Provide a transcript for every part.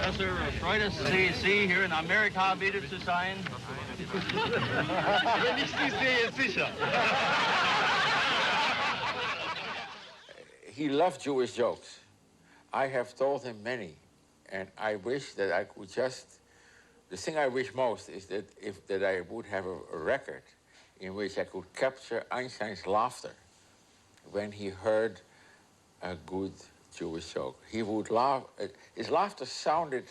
Professor Freudus, CEC here in Amerika wieder zu sein. Wenn ich Sie sehe, sicher. He loved Jewish jokes. I have told him many, and I wish that I could just, the thing I wish most is that I would have a record in which I could capture Einstein's laughter when he heard a good Jewish joke. He would laugh, his laughter sounded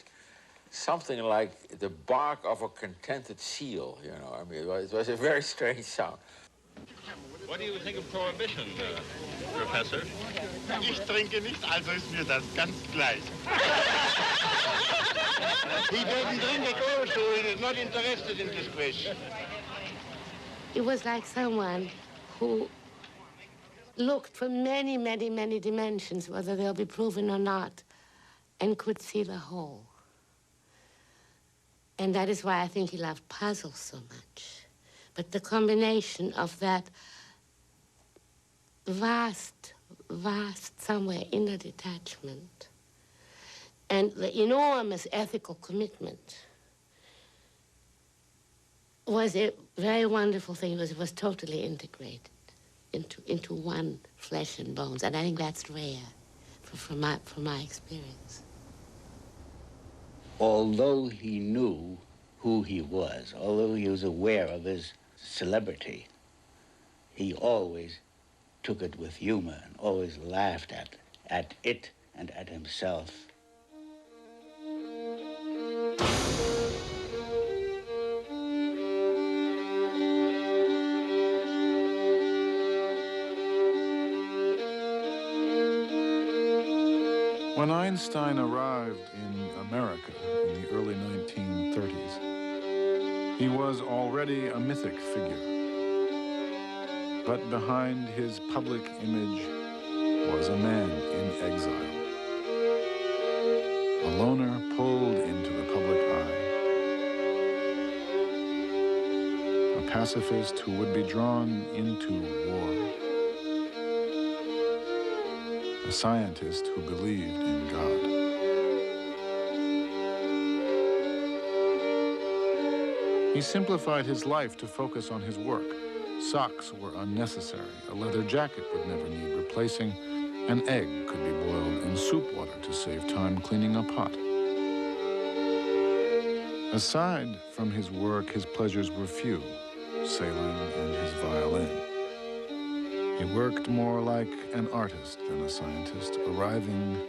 something like the bark of a contented seal, you know. I mean, it was a very strange sound. What do you think of prohibition, Professor? Ich trinke nicht, also ist mir das ganz gleich. He doesn't drink at all, so he is not interested in this question. It was like someone who looked for many, many, many dimensions, whether they'll be proven or not, and could see the whole. And that is why I think he loved puzzles so much. But the combination of that vast, somewhere inner detachment and the enormous ethical commitment was a very wonderful thing. It was totally integrated into one flesh and bones, and I think that's rare from my experience. Although he knew who he was, although he was aware of his celebrity, he always took it with humor and always laughed at it and at himself. When Einstein arrived in America in the early 1930s, he was already a mythic figure. But behind his public image was a man in exile. A loner pulled into the public eye. A pacifist who would be drawn into war. A scientist who believed in God. He simplified his life to focus on his work. Socks were unnecessary. A leather jacket would never need replacing. An egg could be boiled in soup water to save time cleaning a pot. Aside from his work, his pleasures were few, sailing and his violin. He worked more like an artist than a scientist, arriving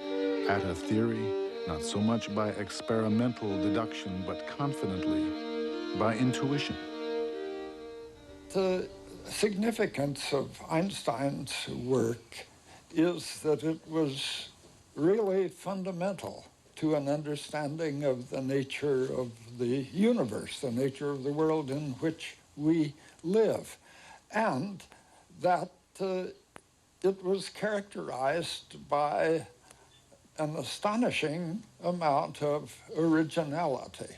at a theory not so much by experimental deduction, but confidently by intuition. The significance of Einstein's work is that it was really fundamental to an understanding of the nature of the universe, the nature of the world in which we live, and that it was characterized by an astonishing amount of originality.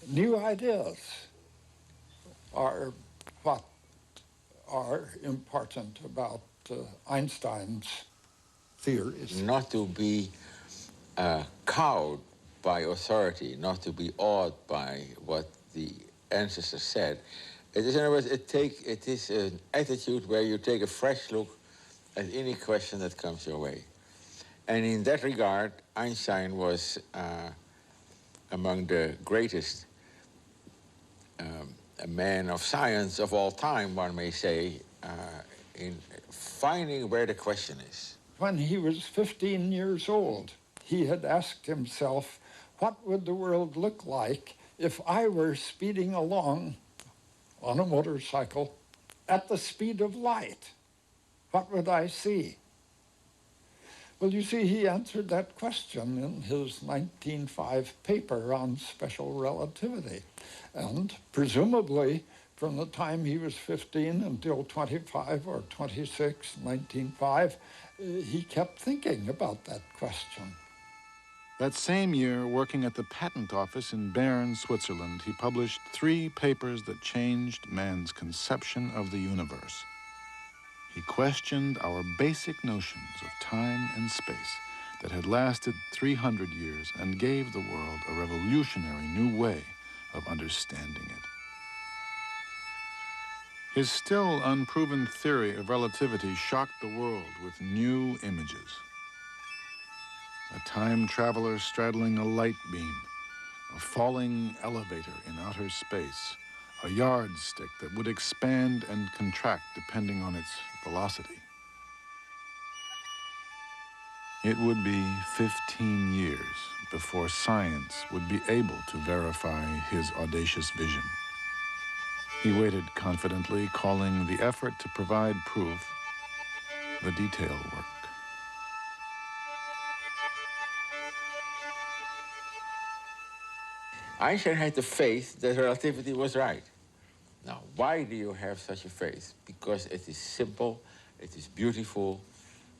New ideas are what are important about Einstein's theories. Not to be cowed by authority, not to be awed by what the ancestors said. It is, in other words, it is an attitude where you take a fresh look at any question that comes your way. And in that regard, Einstein was among the greatest a man of science of all time, one may say, in finding where the question is. When he was 15 years old, he had asked himself, what would the world look like if I were speeding along on a motorcycle at the speed of light? What would I see? Well, you see, he answered that question in his 1905 paper on special relativity. And presumably, from the time he was 15 until 25 or 26, 1905, he kept thinking about that question. That same year, working at the patent office in Bern, Switzerland, he published 3 papers that changed man's conception of the universe. He questioned our basic notions of time and space that had lasted 300 years and gave the world a revolutionary new way of understanding it. His still unproven theory of relativity shocked the world with new images. A time traveler straddling a light beam, a falling elevator in outer space, a yardstick that would expand and contract depending on its velocity. It would be 15 years before science would be able to verify his audacious vision. He waited confidently, calling the effort to provide proof the detail work. Einstein had the faith that relativity was right. Now, why do you have such a faith? Because it is simple, it is beautiful,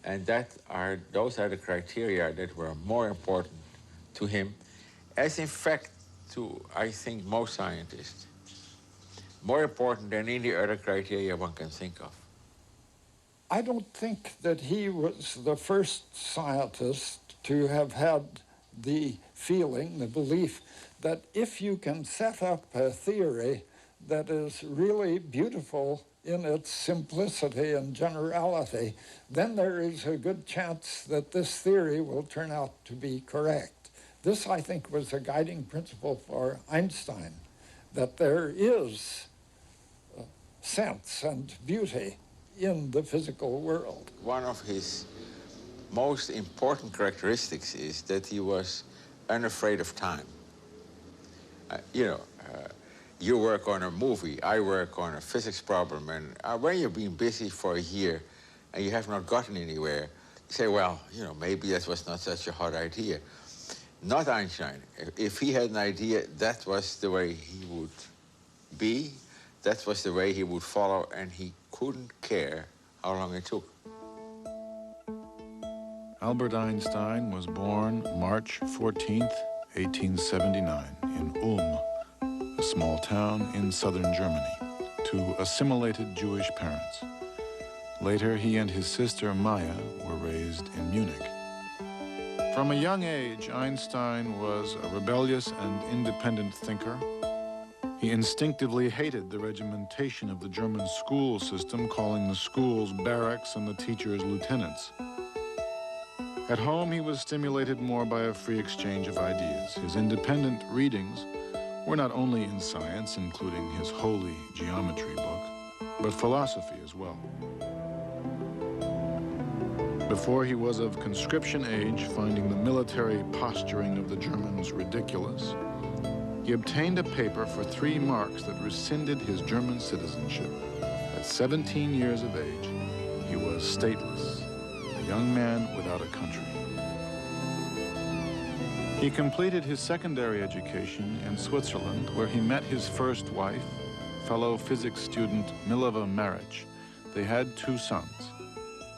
and those are the criteria that were more important to him, as in fact to, I think, most scientists. More important than any other criteria one can think of. I don't think that he was the first scientist to have had the feeling, the belief, that if you can set up a theory that is really beautiful in its simplicity and generality, then there is a good chance that this theory will turn out to be correct. This, I think, was a guiding principle for Einstein, that there is sense and beauty in the physical world. One of his most important characteristics is that he was unafraid of time. You work on a movie, I work on a physics problem, and when you've been busy for a year and you have not gotten anywhere, you say, well, maybe that was not such a hard idea. Not Einstein. If he had an idea, that was the way he would be, that was the way he would follow, and he couldn't care how long it took. Albert Einstein was born March 14th, 1879, in Ulm, a small town in southern Germany, to assimilated Jewish parents. Later, he and his sister Maya were raised in Munich. From a young age, Einstein was a rebellious and independent thinker. He instinctively hated the regimentation of the German school system, calling the schools barracks and the teachers lieutenants. At home, he was stimulated more by a free exchange of ideas. His independent readings were not only in science, including his holy geometry book, but philosophy as well. Before he was of conscription age, finding the military posturing of the Germans ridiculous, he obtained a paper for 3 marks that rescinded his German citizenship. At 17 years of age, he was stateless, a young man without a country. He completed his secondary education in Switzerland, where he met his first wife, fellow physics student Mileva Maric. They had 2 sons.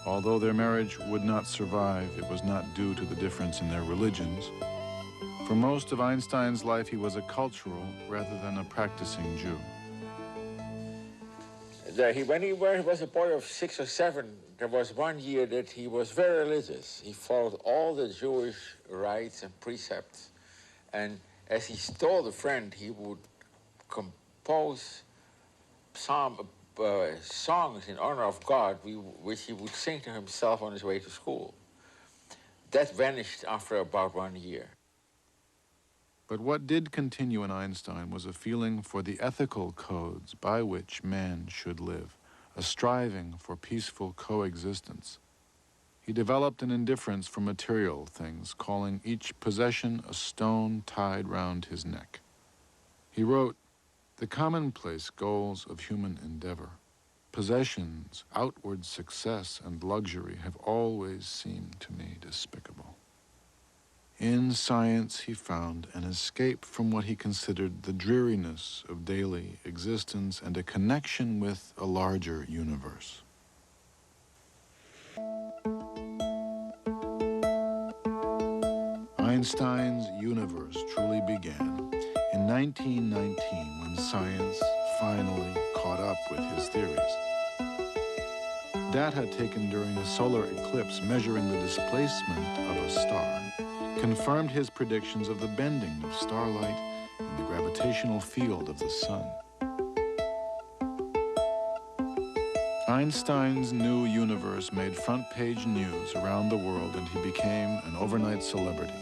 Although their marriage would not survive, it was not due to the difference in their religions. For most of Einstein's life, he was a cultural rather than a practicing Jew. When he was a boy of 6 or 7, there was one year that he was very religious. He followed all the Jewish rites and precepts. And as he stole a friend, he would compose songs in honor of God, which he would sing to himself on his way to school. That vanished after about 1 year. But what did continue in Einstein was a feeling for the ethical codes by which man should live, a striving for peaceful coexistence. He developed an indifference for material things, calling each possession a stone tied round his neck. He wrote, "The commonplace goals of human endeavor, possessions, outward success, and luxury have always seemed to me despicable." In science, he found an escape from what he considered the dreariness of daily existence and a connection with a larger universe. Einstein's universe truly began in 1919 when science finally caught up with his theories. Data taken during a solar eclipse measuring the displacement of a star confirmed his predictions of the bending of starlight and the gravitational field of the sun. Einstein's new universe made front-page news around the world, and he became an overnight celebrity.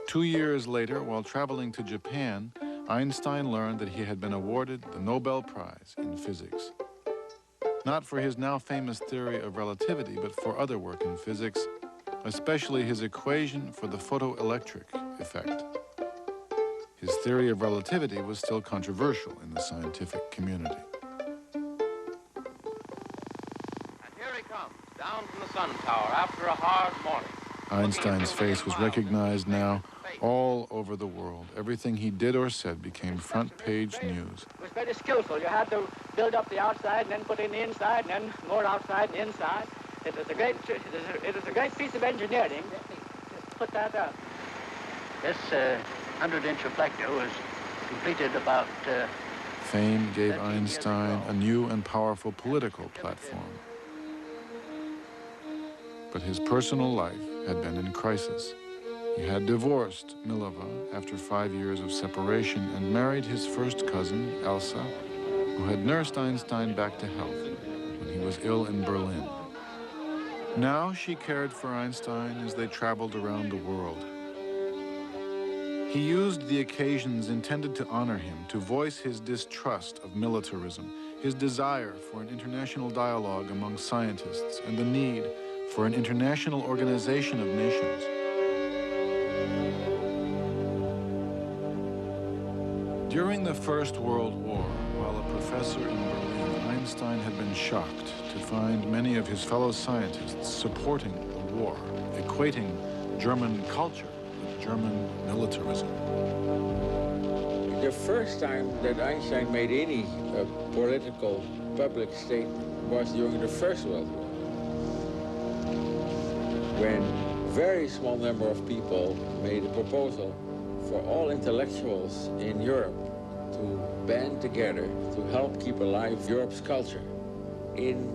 Two years later, while traveling to Japan, Einstein learned that he had been awarded the Nobel Prize in physics. Not for his now famous theory of relativity, but for other work in physics, especially his equation for the photoelectric effect. His theory of relativity was still controversial in the scientific community. And here he comes, down from the sun tower after a hard morning. Einstein's face was recognized now all over the world. Everything he did or said became front-page news. It was very skillful. You had to build up the outside and then put in the inside and then more outside and inside. It was a great piece of engineering. Just put that up. This 100-inch reflector was completed about... Fame gave Einstein a new and powerful political platform. But his personal life had been in crisis. He had divorced Mileva after 5 years of separation and married his first cousin, Elsa, who had nursed Einstein back to health when he was ill in Berlin. Now she cared for Einstein as they traveled around the world. He used the occasions intended to honor him to voice his distrust of militarism, his desire for an international dialogue among scientists, and the need for an international organization of nations. During the First World War, while a professor in Berlin, Einstein had been shocked to find many of his fellow scientists supporting the war, equating German culture with German militarism. The first time that Einstein made any political public statement was during the First World War, when a very small number of people made a proposal for all intellectuals in Europe to band together to help keep alive Europe's culture. In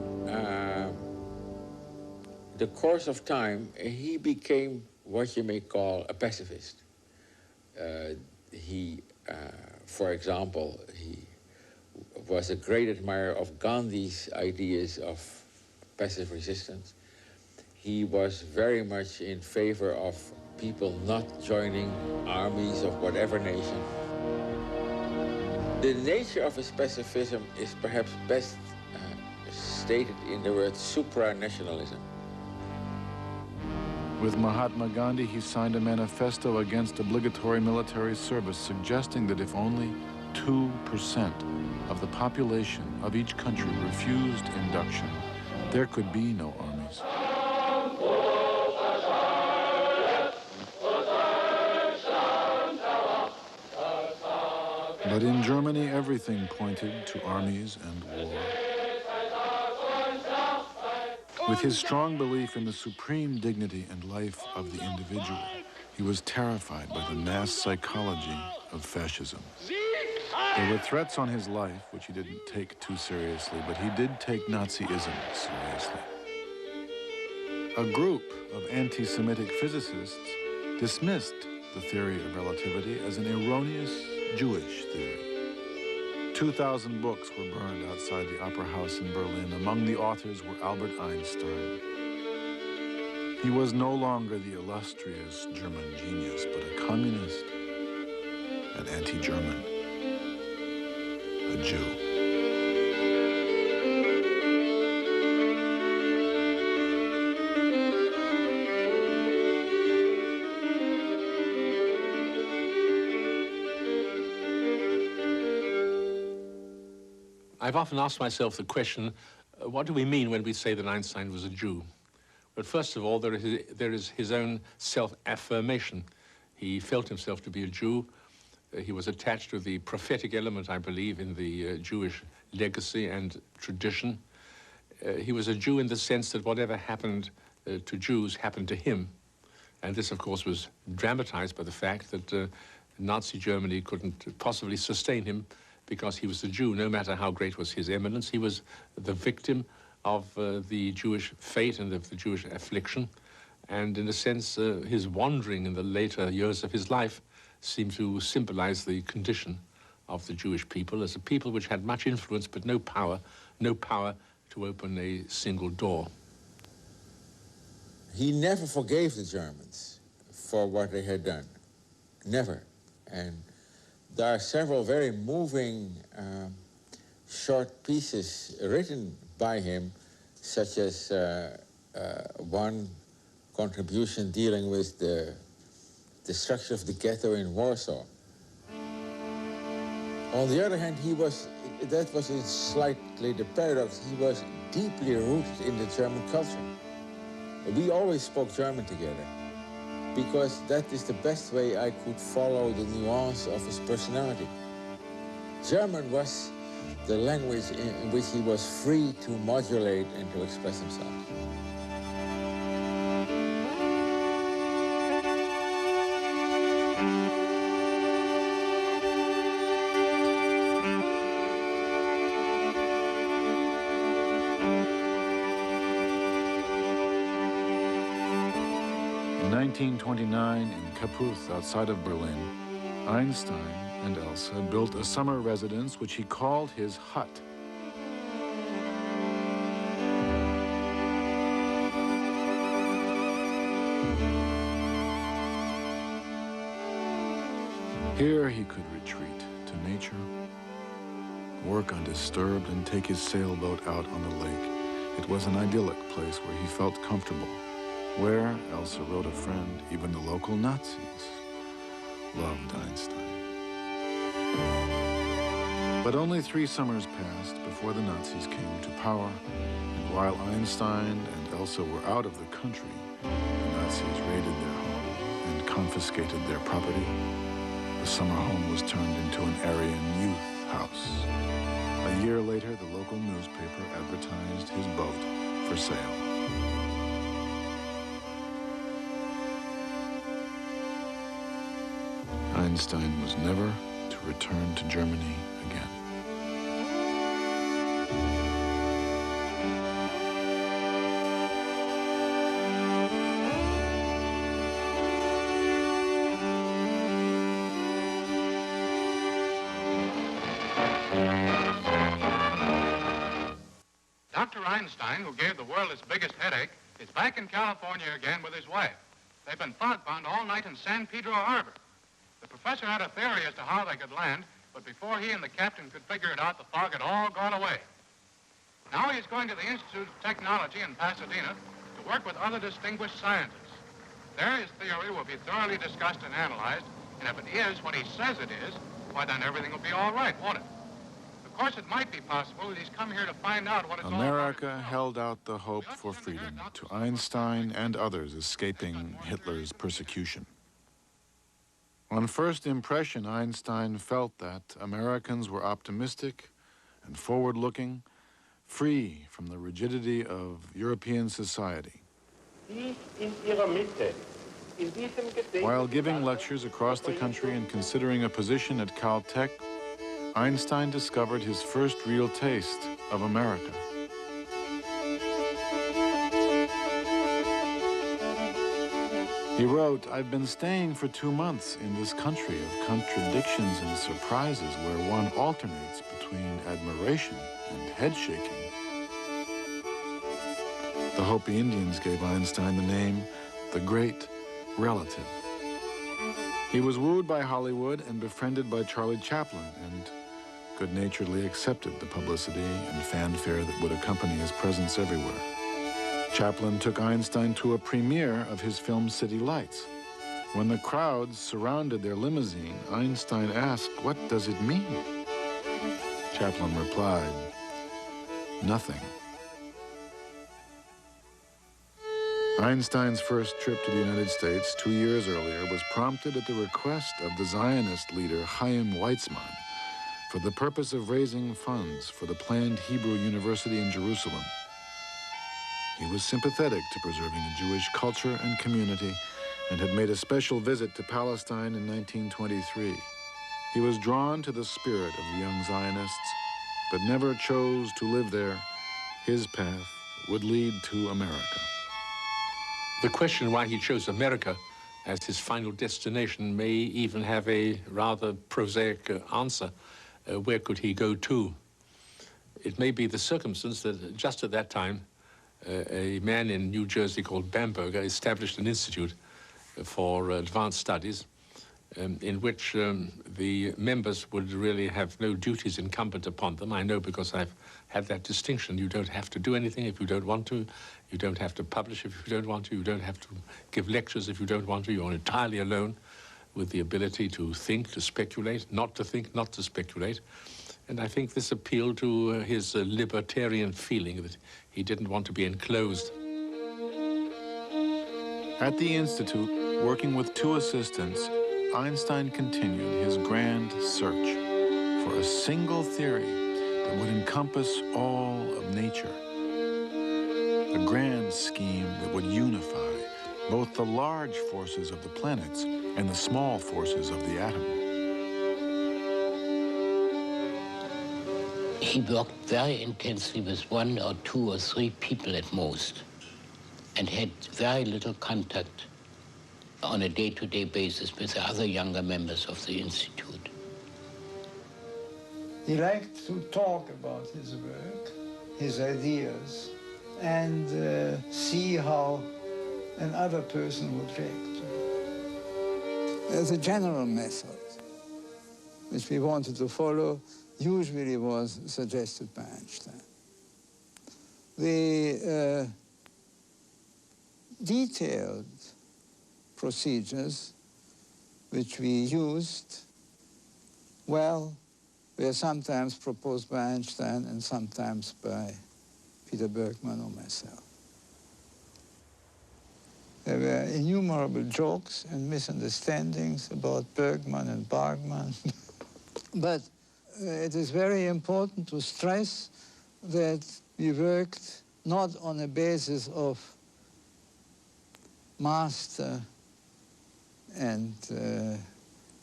the course of time, he became what you may call a pacifist. For example, he was a great admirer of Gandhi's ideas of passive resistance. He was very much in favor of people not joining armies of whatever nation. The nature of his pacifism is perhaps best stated in the word supranationalism. With Mahatma Gandhi, he signed a manifesto against obligatory military service, suggesting that if only 2% of the population of each country refused induction, there could be no armies. But in Germany, everything pointed to armies and war. With his strong belief in the supreme dignity and life of the individual, he was terrified by the mass psychology of fascism. There were threats on his life, which he didn't take too seriously, but he did take Nazism seriously. A group of anti-Semitic physicists dismissed the theory of relativity as an erroneous Jewish theory. 2,000 books were burned outside the Opera House in Berlin. Among the authors were Albert Einstein. He was no longer the illustrious German genius, but a communist, an anti-German, a Jew. I've often asked myself the question, what do we mean when we say that Einstein was a Jew? But first of all, there is his own self-affirmation. He felt himself to be a Jew. He was attached to the prophetic element, I believe, in the Jewish legacy and tradition. He was a Jew in the sense that whatever happened to Jews happened to him. And this, of course, was dramatized by the fact that Nazi Germany couldn't possibly sustain him because he was a Jew. No matter how great was his eminence, he was the victim of the Jewish fate and of the Jewish affliction. And in a sense, his wandering in the later years of his life seemed to symbolize the condition of the Jewish people as a people which had much influence but no power to open a single door. He never forgave the Germans for what they had done. Never. And there are several very moving short pieces written by him, such as one contribution dealing with the destruction of the ghetto in Warsaw. On the other hand, that was slightly the paradox, he was deeply rooted in the German culture. We always spoke German together, because that is the best way I could follow the nuance of his personality. German was the language in which he was free to modulate and to express himself. In 1929, in Kaputh, outside of Berlin, Einstein and Elsa built a summer residence which he called his hut. Here he could retreat to nature, work undisturbed, and take his sailboat out on the lake. It was an idyllic place where he felt comfortable, where, Elsa wrote a friend, even the local Nazis loved Einstein. But only 3 summers passed before the Nazis came to power, and while Einstein and Elsa were out of the country, the Nazis raided their home and confiscated their property. The summer home was turned into an Aryan youth house. A year later, the local newspaper advertised his boat for sale. Einstein was never to return to Germany again. Dr. Einstein, who gave the world its biggest headache, is back in California again with his wife. They've been fog-bound all night in San Pedro Harbor. The professor had a theory as to how they could land, but before he and the captain could figure it out, the fog had all gone away. Now he's going to the Institute of Technology in Pasadena to work with other distinguished scientists. There his theory will be thoroughly discussed and analyzed, and if it is what he says it is, why then everything will be all right, won't it? Of course, it might be possible that he's come here to find out what it's all about. America held out the hope for freedom to Einstein and others escaping Hitler's persecution. On first impression, Einstein felt that Americans were optimistic and forward-looking, free from the rigidity of European society. While giving lectures across the country and considering a position at Caltech, Einstein discovered his first real taste of America. He wrote, "I've been staying for 2 months in this country of contradictions and surprises where one alternates between admiration and head-shaking." The Hopi Indians gave Einstein the name, the Great Relative. He was wooed by Hollywood and befriended by Charlie Chaplin, and good-naturedly accepted the publicity and fanfare that would accompany his presence everywhere. Chaplin took Einstein to a premiere of his film City Lights. When the crowds surrounded their limousine, Einstein asked, "What does it mean?" Chaplin replied, nothing. Einstein's first trip to the United States 2 years earlier was prompted at the request of the Zionist leader Chaim Weizmann for the purpose of raising funds for the planned Hebrew University in Jerusalem. He was sympathetic to preserving the Jewish culture and community and had made a special visit to Palestine in 1923. He was drawn to the spirit of the young Zionists, but never chose to live there. His path would lead to America. The question why he chose America as his final destination may even have a rather prosaic answer. Where could he go to? It may be the circumstance that just at that time, a man in New Jersey called Bamberger established an institute for advanced studies in which the members would really have no duties incumbent upon them. I know because I've had that distinction. You don't have to do anything if you don't want to. You don't have to publish if you don't want to. You don't have to give lectures if you don't want to. You're entirely alone with the ability to think, to speculate, not to think, not to speculate. And I think this appealed to his libertarian feeling that he didn't want to be enclosed. At the Institute, working with 2 assistants, Einstein continued his grand search for a single theory that would encompass all of nature. A grand scheme that would unify both the large forces of the planets and the small forces of the atom. He worked very intensely with 1 or 2 or 3 people at most, and had very little contact on a day-to-day basis with the other younger members of the Institute. He liked to talk about his work, his ideas, and see how another person would react to it. The general method, which we wanted to follow, usually was suggested by Einstein. The detailed procedures which we used, well, were sometimes proposed by Einstein and sometimes by Peter Bergman or myself. There were innumerable jokes and misunderstandings about Bergman and Bergman. But it is very important to stress that we worked not on a basis of master and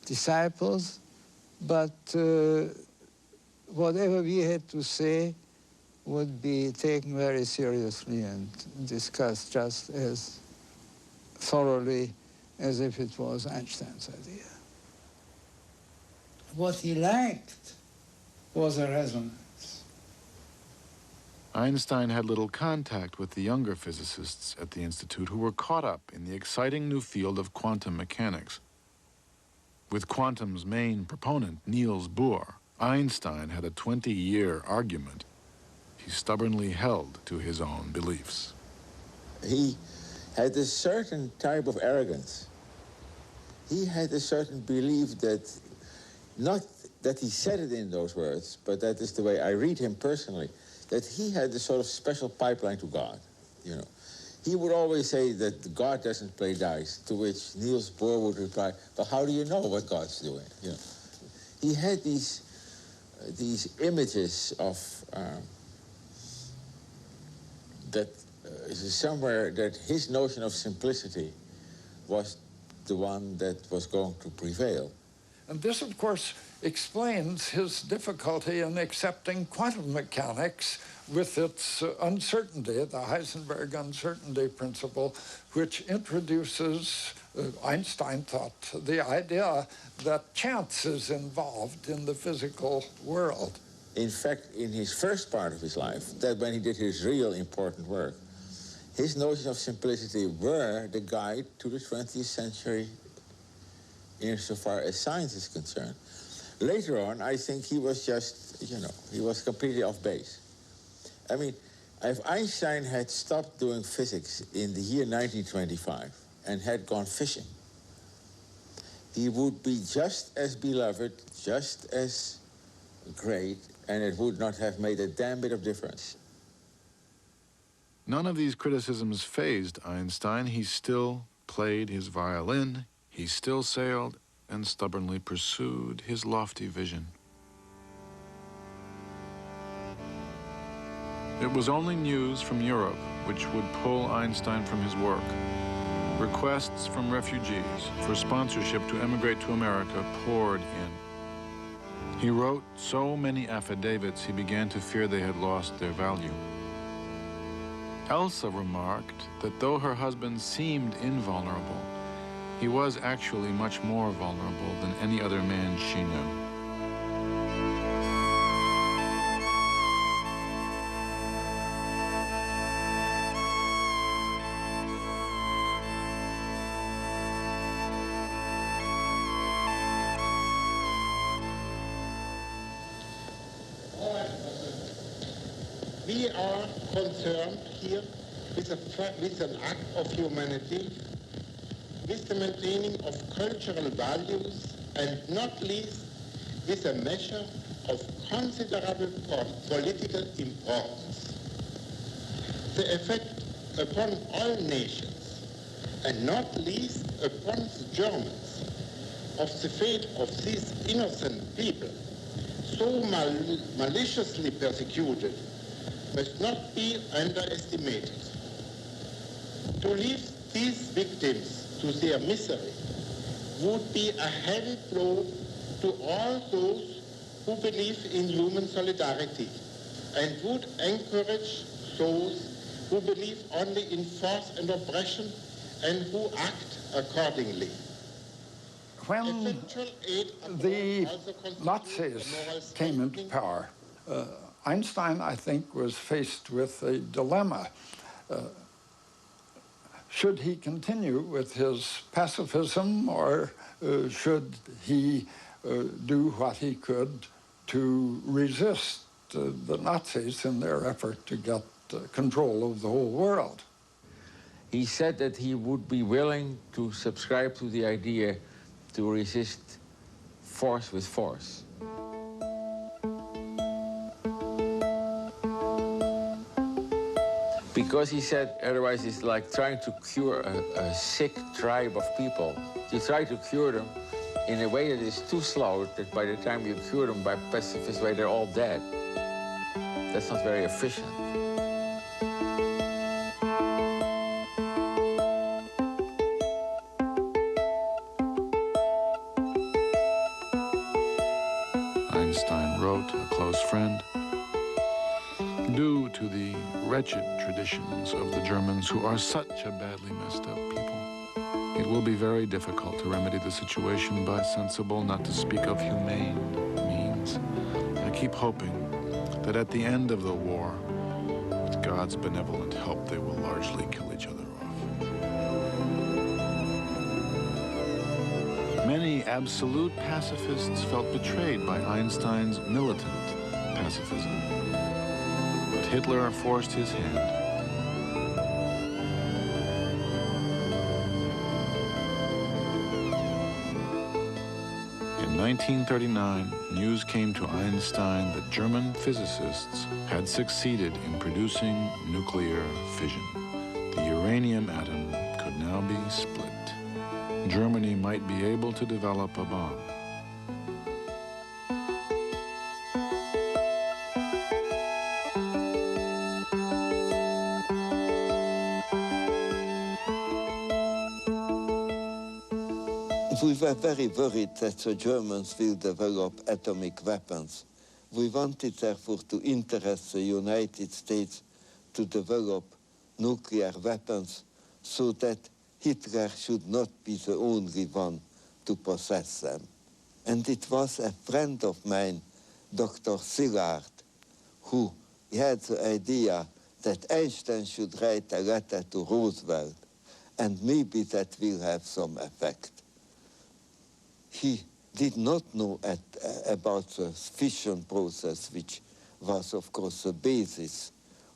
disciples, but whatever we had to say would be taken very seriously and discussed just as thoroughly as if it was Einstein's idea. What he liked was a resonance. Einstein had little contact with the younger physicists at the Institute who were caught up in the exciting new field of quantum mechanics. With quantum's main proponent, Niels Bohr, Einstein had a 20-year argument. He stubbornly held to his own beliefs. He had a certain type of arrogance. He had a certain belief that, not that he said it in those words, but that is the way I read him personally, that he had a sort of special pipeline to God, you know. He would always say that God doesn't play dice, to which Niels Bohr would reply, but how do you know what God's doing? You know. He had these images of that somewhere that his notion of simplicity was the one that was going to prevail. And this, of course, explains his difficulty in accepting quantum mechanics with its uncertainty, the Heisenberg uncertainty principle, which introduces, Einstein thought, the idea that chance is involved in the physical world. In fact, in his first part of his life, that when he did his real important work, his notions of simplicity were the guide to the 20th century insofar as science is concerned. Later on, I think he was just, you know, he was completely off base. I mean, if Einstein had stopped doing physics in the year 1925 and had gone fishing, he would be just as beloved, just as great, and it would not have made a damn bit of difference. None of these criticisms fazed Einstein. He still played his violin, he still sailed, and stubbornly pursued his lofty vision. It was only news from Europe which would pull Einstein from his work. Requests from refugees for sponsorship to emigrate to America poured in. He wrote so many affidavits he began to fear they had lost their value. Elsa remarked that though her husband seemed invulnerable, he was actually much more vulnerable than any other man she knew. We are concerned here with an act of humanity, with the maintaining of cultural values, and not least with a measure of considerable political importance. The effect upon all nations, and not least upon the Germans, of the fate of these innocent people, so maliciously persecuted, must not be underestimated. To leave these victims to their misery would be a heavy blow to all those who believe in human solidarity and would encourage those who believe only in force and oppression and who act accordingly. When the Nazis came into power, Einstein, I think, was faced with a dilemma. Should he continue with his pacifism, or should he do what he could to resist the Nazis in their effort to get control of the whole world? He said that he would be willing to subscribe to the idea to resist force with force. Because he said, otherwise it's like trying to cure a sick tribe of people. You try to cure them in a way that is too slow, that by the time you cure them by pacifist way, they're all dead. That's not very efficient. Einstein wrote a close friend, due to the wretched traditions of the Germans, who are such a badly messed up people, it will be very difficult to remedy the situation by sensible, not to speak of humane, means. I keep hoping that at the end of the war, with God's benevolent help, they will largely kill each other off. Many absolute pacifists felt betrayed by Einstein's militant pacifism. But Hitler forced his hand. In 1939, news came to Einstein that German physicists had succeeded in producing nuclear fission. The uranium atom could now be split. Germany might be able to develop a bomb. We were very worried that the Germans will develop atomic weapons. We wanted, therefore, to interest the United States to develop nuclear weapons so that Hitler should not be the only one to possess them. And it was a friend of mine, Dr. Szilard, who had the idea that Einstein should write a letter to Roosevelt, and maybe that will have some effect. He did not know about the fission process, which was, of course, the basis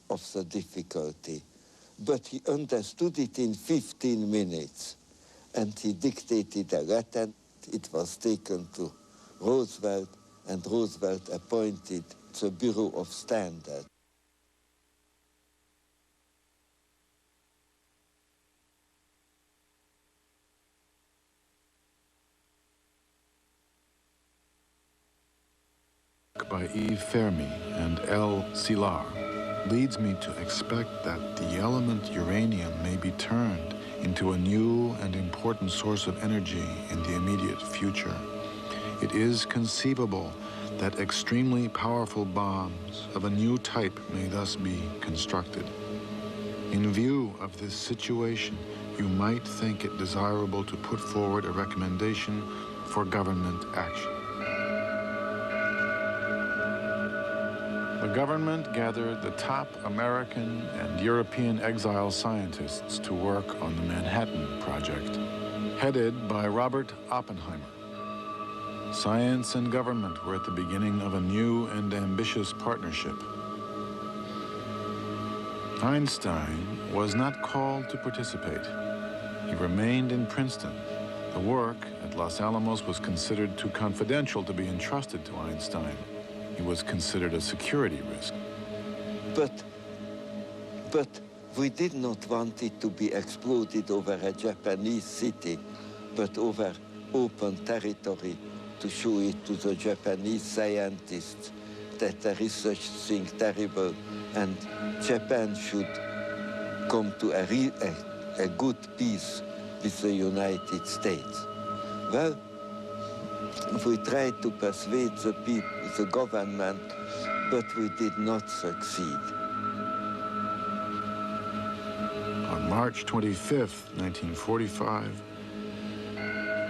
of the difficulty. But he understood it in 15 minutes, and he dictated a letter. It was taken to Roosevelt, and Roosevelt appointed the Bureau of Standards. by Yves Fermi and L. Szilard leads me to expect that the element uranium may be turned into a new and important source of energy in the immediate future. It is conceivable that extremely powerful bombs of a new type may thus be constructed. In view of this situation, you might think it desirable to put forward a recommendation for government action. The government gathered the top American and European exile scientists to work on the Manhattan Project, headed by Robert Oppenheimer. Science and government were at the beginning of a new and ambitious partnership. Einstein was not called to participate. He remained in Princeton. The work at Los Alamos was considered too confidential to be entrusted to Einstein. He was considered a security risk. But we did not want it to be exploded over a Japanese city, but over open territory to show it to the Japanese scientists that there is such thing terrible and Japan should come to a good peace with the United States. Well, we tried to persuade the people, the government, but we did not succeed. On March 25th, 1945,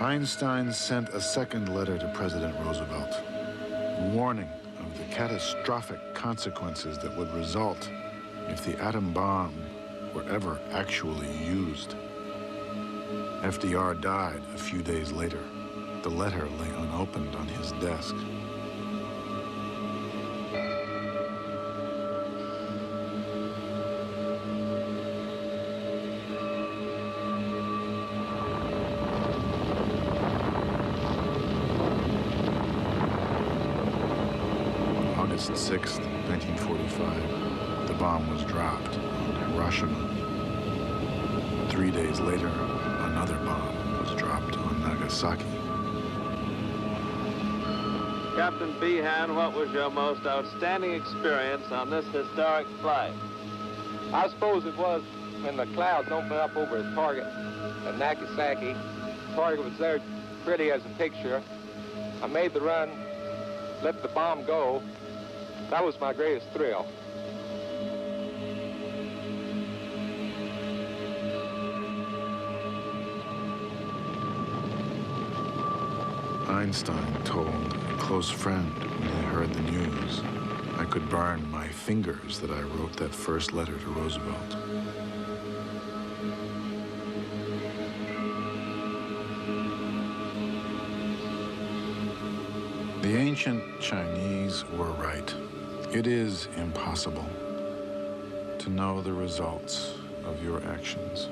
Einstein sent a second letter to President Roosevelt, warning of the catastrophic consequences that would result if the atom bomb were ever actually used. FDR died a few days later. The letter lay unopened on his desk. August 6th, 1945, the bomb was dropped on Hiroshima. 3 days later, another bomb was dropped on Nagasaki. Captain Behan, what was your most outstanding experience on this historic flight? I suppose it was when the clouds opened up over the target at Nagasaki. The target was there pretty as a picture. I made the run, let the bomb go. That was my greatest thrill. Einstein told a close friend when he heard the news, "I could burn my fingers that I wrote that first letter to Roosevelt." The ancient Chinese were right. It is impossible to know the results of your actions.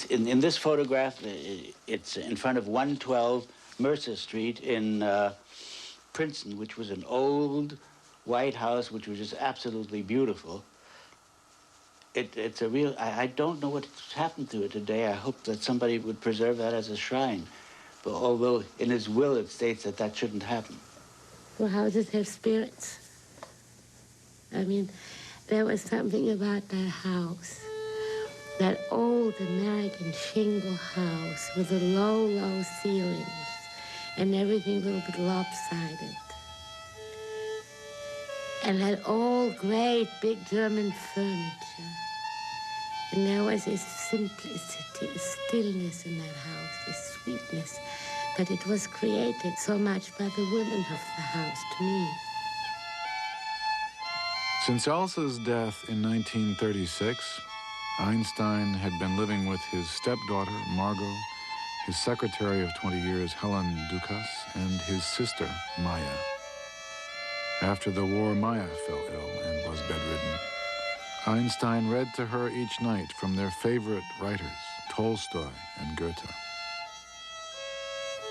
In this photograph, it's in front of 112 Mercer Street in Princeton, which was an old White House, which was just absolutely beautiful. It's a real, I don't know what's happened to it today. I hope that somebody would preserve that as a shrine. But although in his will it states that that shouldn't happen. Well, houses have spirits. I mean, there was something about that house. That old American shingle house with the low, low ceilings and everything a little bit lopsided. And that old, great, big German furniture. And there was this simplicity, a stillness in that house, this sweetness. But it was created so much by the women of the house, to me. Since Elsa's death in 1936, Einstein had been living with his stepdaughter, Margot, his secretary of 20 years, Helen Dukas, and his sister, Maya. After the war, Maya fell ill and was bedridden. Einstein read to her each night from their favorite writers, Tolstoy and Goethe.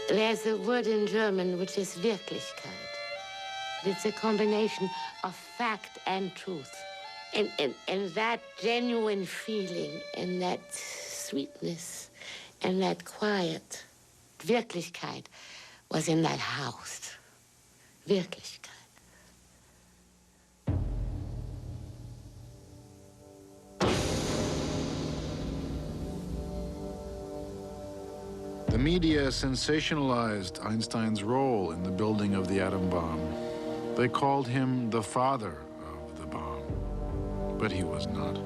There's a word in German which is Wirklichkeit. It's a combination of fact and truth. And that genuine feeling and that sweetness and that quiet, Wirklichkeit, was in that house. Wirklichkeit. The media sensationalized Einstein's role in the building of the atom bomb. They called him the father of the bomb, but he was not.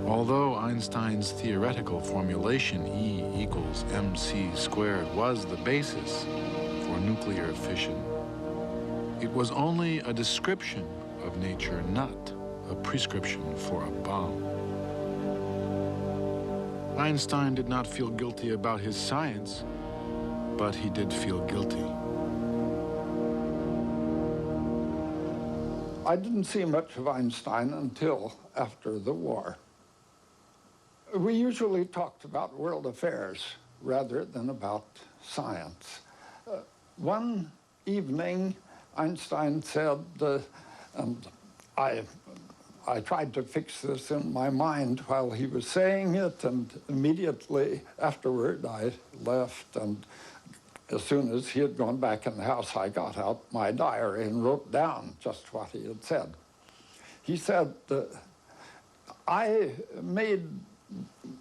Although Einstein's theoretical formulation E equals mc squared was the basis for nuclear fission, it was only a description of nature, not a prescription for a bomb. Einstein did not feel guilty about his science, but he did feel guilty. I didn't see much of Einstein until after the war. We usually talked about world affairs rather than about science. One evening, Einstein said, and I tried to fix this in my mind while he was saying it, and immediately afterward I left, and as soon as he had gone back in the house, I got out my diary and wrote down just what he had said. He said, I made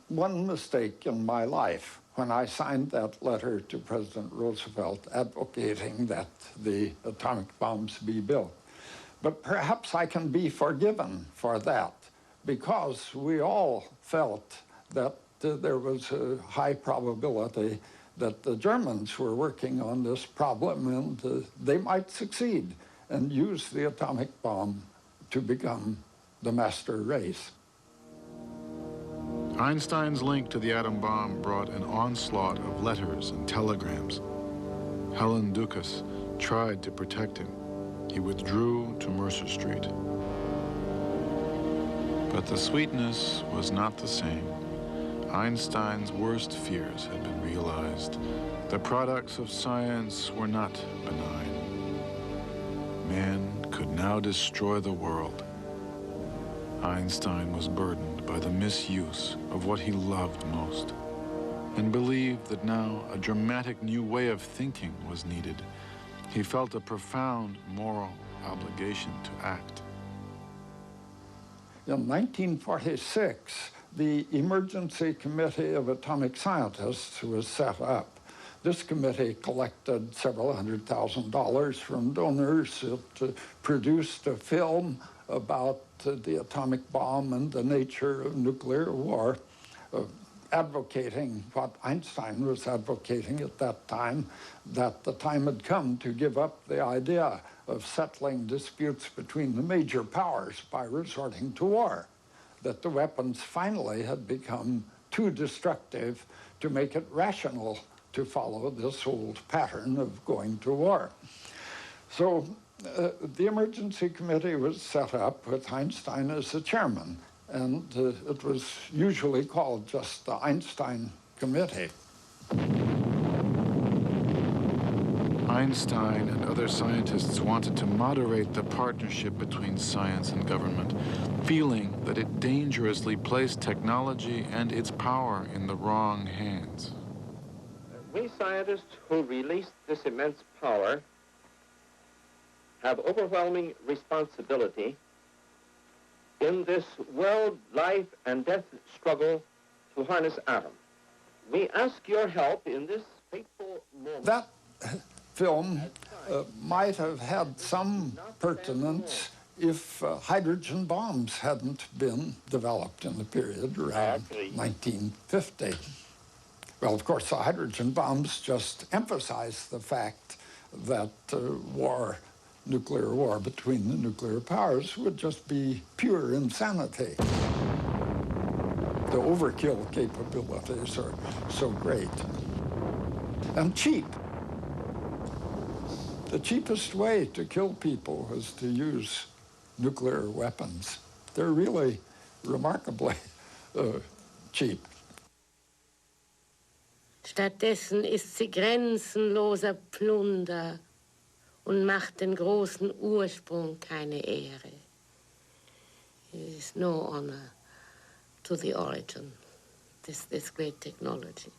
one mistake in my life when I signed that letter to President Roosevelt advocating that the atomic bombs be built. But perhaps I can be forgiven for that, because we all felt that there was a high probability that the Germans were working on this problem, and they might succeed and use the atomic bomb to become the master race. Einstein's link to the atom bomb brought an onslaught of letters and telegrams. Helen Dukas tried to protect him. He withdrew to Mercer Street. But the sweetness was not the same. Einstein's worst fears had been realized. The products of science were not benign. Man could now destroy the world. Einstein was burdened by the misuse of what he loved most, and believed that now a dramatic new way of thinking was needed. He felt a profound moral obligation to act. In 1946, the Emergency Committee of Atomic Scientists was set up. This committee collected several $100,000 from donors. It produced a film about the atomic bomb and the nature of nuclear war, advocating what Einstein was advocating at that time, that the time had come to give up the idea of settling disputes between the major powers by resorting to war, that the weapons finally had become too destructive to make it rational to follow this old pattern of going to war. So the emergency committee was set up with Einstein as the chairman, and it was usually called just the Einstein Committee. Einstein and other scientists wanted to moderate the partnership between science and government, feeling that it dangerously placed technology and its power in the wrong hands. We scientists who released this immense power have overwhelming responsibility in this world life and death struggle to harness atom. We ask your help in this fateful moment. That film might have had some pertinence if hydrogen bombs hadn't been developed in the period around 1950. Well, of course, the hydrogen bombs just emphasize the fact that nuclear war between the nuclear powers would just be pure insanity. The overkill capabilities are so great and cheap. The cheapest way to kill people is to use nuclear weapons. They're really remarkably cheap. Stattdessen ist sie grenzenloser Plunder und macht den großen Ursprung keine Ehre. There is no honor to the origin, this great technology.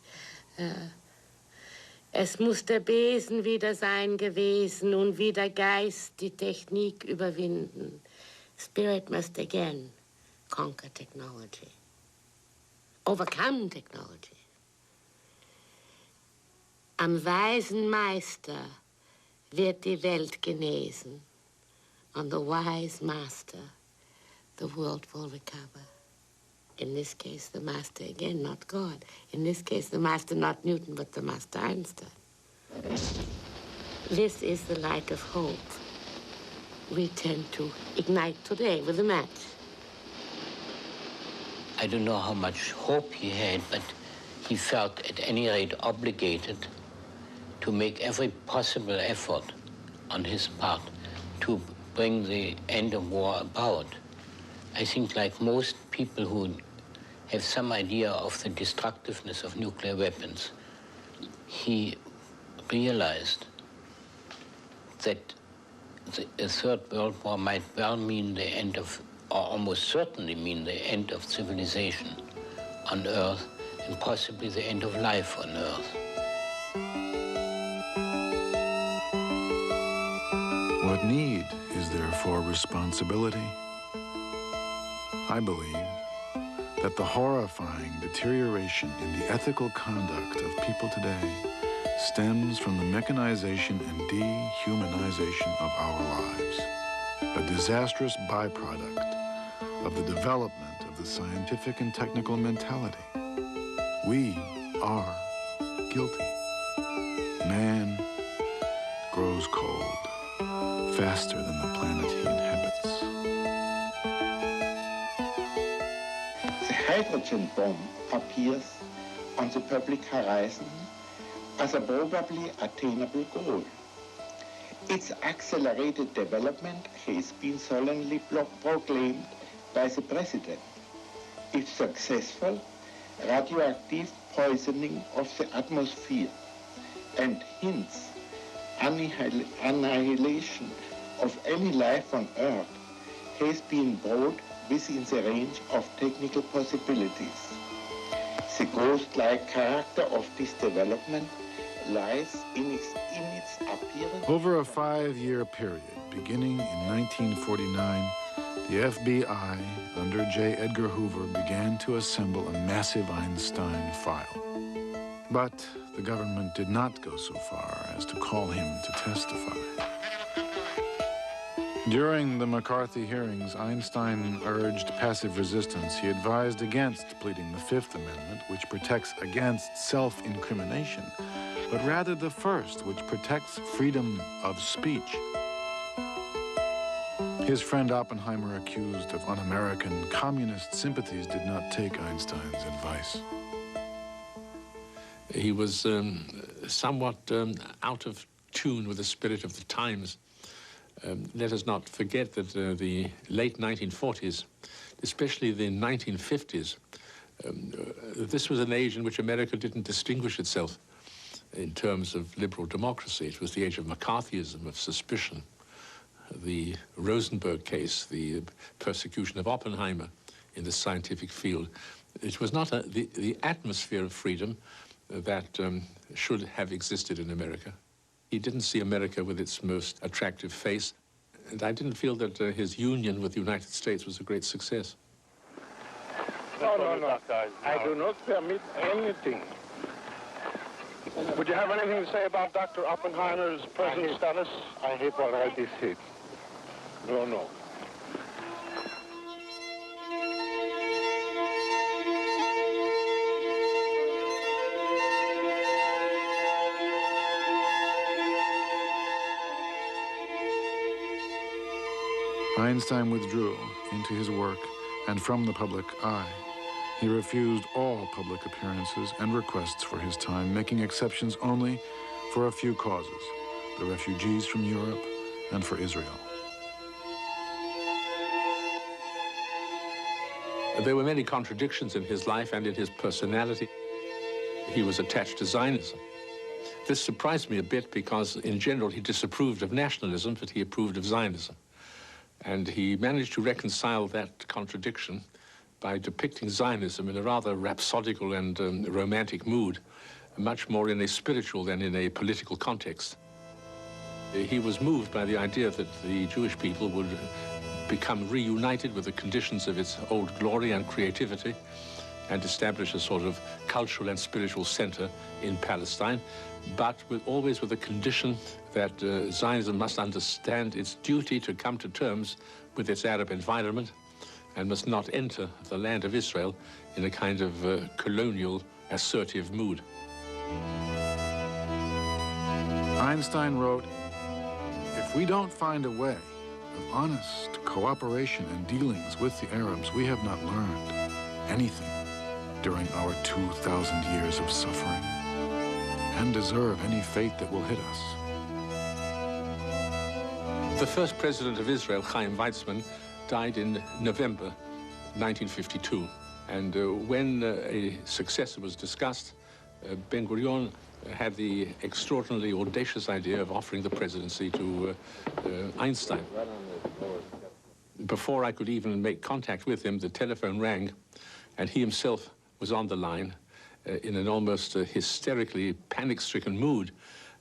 Es muss der Besen wieder sein gewesen und wie der Geist die Technik überwinden. Spirit must again conquer technology, overcome technology. Am weisen Meister wird die Welt genesen. On the wise master, the world will recover. In this case, the master again, not God. In this case, the master not Newton, but the master Einstein. This is the light of hope we tend to ignite today with a match. I don't know how much hope he had, but he felt at any rate obligated to make every possible effort on his part to bring the end of war about. I think like most people who have some idea of the destructiveness of nuclear weapons, he realized that the Third World War might well mean the end of, or almost certainly mean the end of civilization on Earth and possibly the end of life on Earth. What need is there for responsibility? I believe that the horrifying deterioration in the ethical conduct of people today stems from the mechanization and dehumanization of our lives, a disastrous byproduct of the development of the scientific and technical mentality. We are guilty. Man grows cold faster than the planet he inhabits. The hydrogen bomb appears on the public horizon as a probably attainable goal. Its accelerated development has been solemnly proclaimed by the President. If successful, radioactive poisoning of the atmosphere and hence annihilation of any life on Earth has been brought within the range of technical possibilities. The ghost-like character of this development lies in its appearance. Over a 5-year period, beginning in 1949, the FBI, under J. Edgar Hoover, began to assemble a massive Einstein file. But the government did not go so far as to call him to testify. During the McCarthy hearings, Einstein urged passive resistance. He advised against pleading the Fifth Amendment, which protects against self-incrimination, but rather the First, which protects freedom of speech. His friend Oppenheimer, accused of un-American communist sympathies, did not take Einstein's advice. He was somewhat out of tune with the spirit of the times. Let us not forget that the late 1940s, especially the 1950s, this was an age in which America didn't distinguish itself in terms of liberal democracy. It was the age of McCarthyism, of suspicion, the Rosenberg case, the persecution of Oppenheimer in the scientific field. It was not the atmosphere of freedom that should have existed in America. He didn't see America with its most attractive face, and I didn't feel that his union with the United States was a great success. No. I do not permit anything. Would you have anything to say about Dr. Oppenheimer's present status? I have already said. No. Einstein withdrew into his work and from the public eye. He refused all public appearances and requests for his time, making exceptions only for a few causes, the refugees from Europe and for Israel. There were many contradictions in his life and in his personality. He was attached to Zionism. This surprised me a bit because, in general, he disapproved of nationalism, but he approved of Zionism. And he managed to reconcile that contradiction by depicting Zionism in a rather rhapsodical and romantic mood, much more in a spiritual than in a political context. He was moved by the idea that the Jewish people would become reunited with the conditions of its old glory and creativity and establish a sort of cultural and spiritual center in Palestine, but always with the condition that Zionism must understand its duty to come to terms with its Arab environment and must not enter the land of Israel in a kind of colonial, assertive mood. Einstein wrote, "If we don't find a way of honest cooperation and dealings with the Arabs, we have not learned anything during our 2,000 years of suffering and deserve any fate that will hit us." The first president of Israel, Chaim Weizmann, died in November 1952. And when a successor was discussed, Ben-Gurion had the extraordinarily audacious idea of offering the presidency to Einstein. Before I could even make contact with him, the telephone rang, and he himself was on the line in an almost hysterically panic-stricken mood,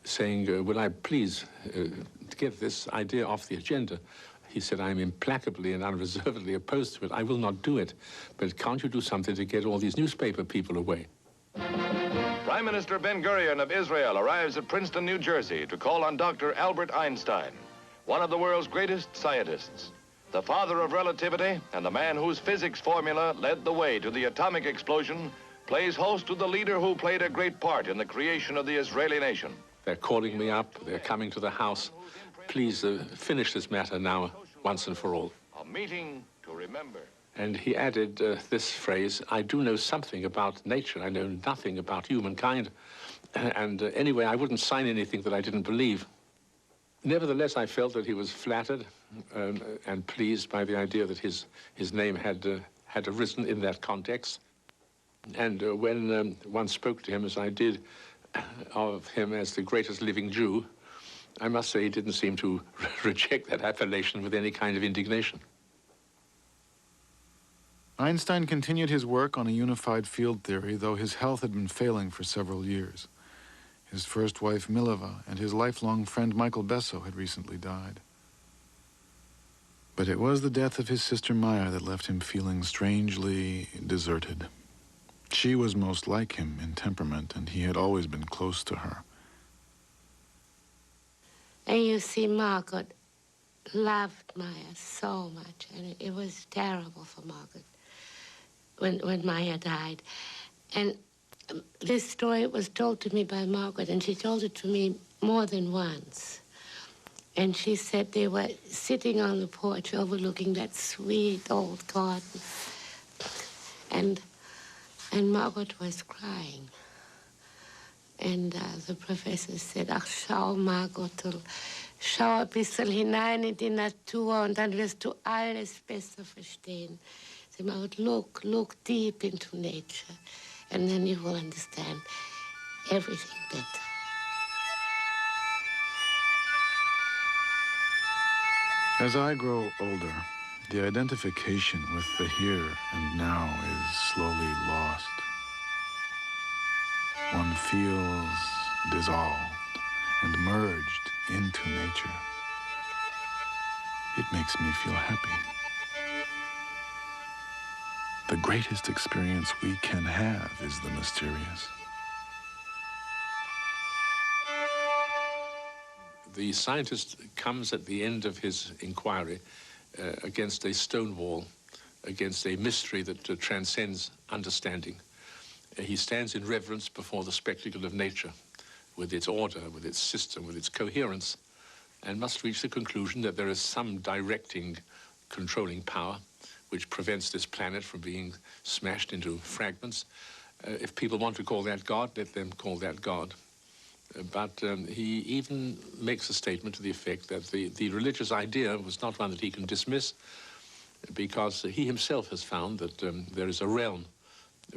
saying, will I please get this idea off the agenda? He said, I'm implacably and unreservedly opposed to it. I will not do it. But can't you do something to get all these newspaper people away? Prime Minister Ben-Gurion of Israel arrives at Princeton, New Jersey to call on Dr. Albert Einstein, one of the world's greatest scientists, the father of relativity and the man whose physics formula led the way to the atomic explosion, plays host to the leader who played a great part in the creation of the Israeli nation. They're calling me up. They're coming to the house. Please finish this matter now, once and for all. A meeting to remember. And he added this phrase, I do know something about nature. I know nothing about humankind. And anyway, I wouldn't sign anything that I didn't believe. Nevertheless, I felt that he was flattered and pleased by the idea that his name had arisen in that context. And when one spoke to him, as I did, of him as the greatest living Jew, I must say he didn't seem to reject that appellation with any kind of indignation. Einstein continued his work on a unified field theory, though his health had been failing for several years. His first wife, Mileva, and his lifelong friend, Michael Besso, had recently died. But it was the death of his sister Maya that left him feeling strangely deserted. She was most like him in temperament, and he had always been close to her. And you see, Margaret loved Maya so much, and it was terrible for Margaret when Maya died. And this story was told to me by Margaret, and she told it to me more than once. And she said they were sitting on the porch overlooking that sweet old garden. And Margaret was crying. And the professor said, ach, schau, Margot, schau ein bisschen hinein in die Natur und dann wirst du alles besser verstehen. Said, Margot, look deep into nature, and then you will understand everything better. As I grow older, the identification with the here and now is slowly lost. One feels dissolved and merged into nature. It makes me feel happy. The greatest experience we can have is the mysterious. The scientist comes at the end of his inquiry against a stone wall, against a mystery that transcends understanding. He stands in reverence before the spectacle of nature, with its order, with its system, with its coherence, and must reach the conclusion that there is some directing, controlling power which prevents this planet from being smashed into fragments. If people want to call that God, let them call that God. But he even makes a statement to the effect that the religious idea was not one that he can dismiss, because he himself has found that there is a realm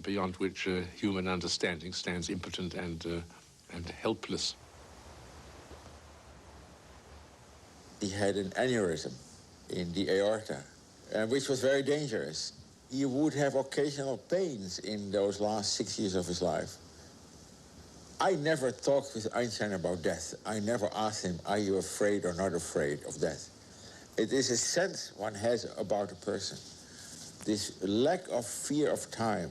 beyond which human understanding stands impotent and helpless. He had an aneurysm in the aorta, which was very dangerous. He would have occasional pains in those last 6 years of his life. I never talked with Einstein about death. I never asked him, are you afraid or not afraid of death? It is a sense one has about a person. This lack of fear of time,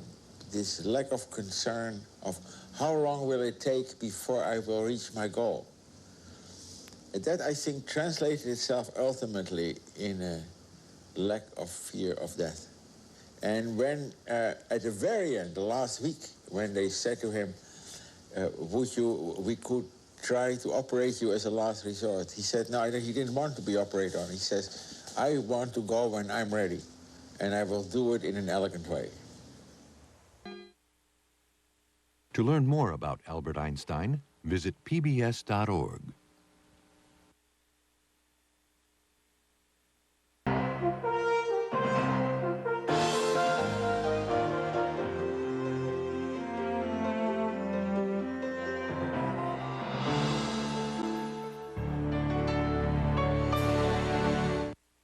this lack of concern of how long will it take before I will reach my goal. That, I think, translated itself ultimately in a lack of fear of death. And when, at the very end, the last week, when they said to him, we could try to operate you as a last resort. He said, no, he didn't want to be operated on. He says, I want to go when I'm ready, and I will do it in an elegant way. To learn more about Albert Einstein, visit pbs.org.